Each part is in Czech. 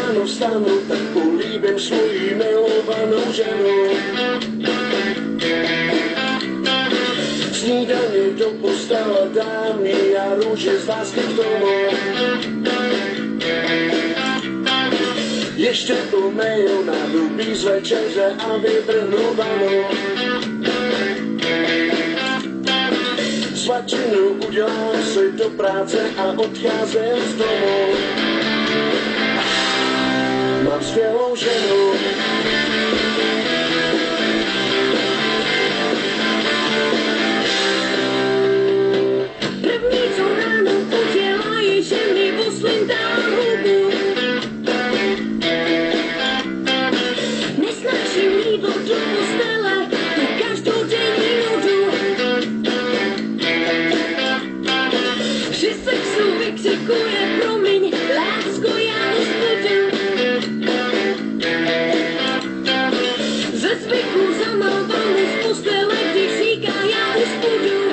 ráno vstanu, tak políbím svoji milovanou ženu. Snídaně do postele dám jí a růže z lásky k tomu. Ještě umeju na hrubý z večeře a vybrhnu vanu. Svačinu udělám si do práce a odcházím z domu. Mám skvělou ženu. První, co ráno udělá, je, že mi poslintá hubu. Nesnáším jídlo do postele, tu každodenní nudu. Při sexu vykřikuje promiň, lásko, já už budu. Ze zvyku zamalbám z postele, když říká, já už budu.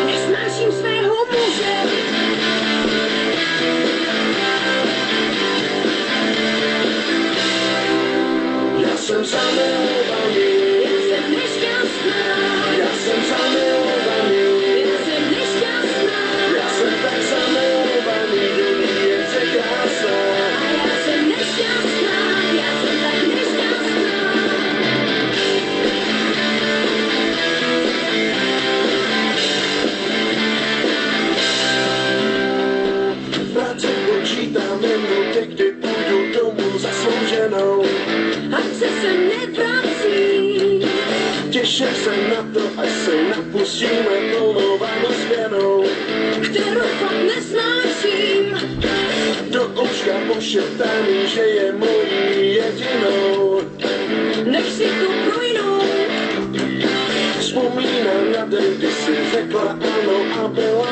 Nesnáším svého muže. Já jsem zamilovaný. Já jsem nešťastná. Já jsem zamilovaný. Já jsem nešťastná. Já jsem tak zamilovaný, do ní je překrásná. A já jsem nešťastná. Já jsem tak nešťastná. Práce počítám minuty, kdy půjdu domů za svou ženou. Ať se sem nevrací. Těším se na to, až se napustíme plnou vánu směnou. Kterou fakt nesnáším. Do ouška pošeptaný, že je mojí jedinou. Nech si to projnou. Vzpomínám na den, kdy jsi řekla ano a byla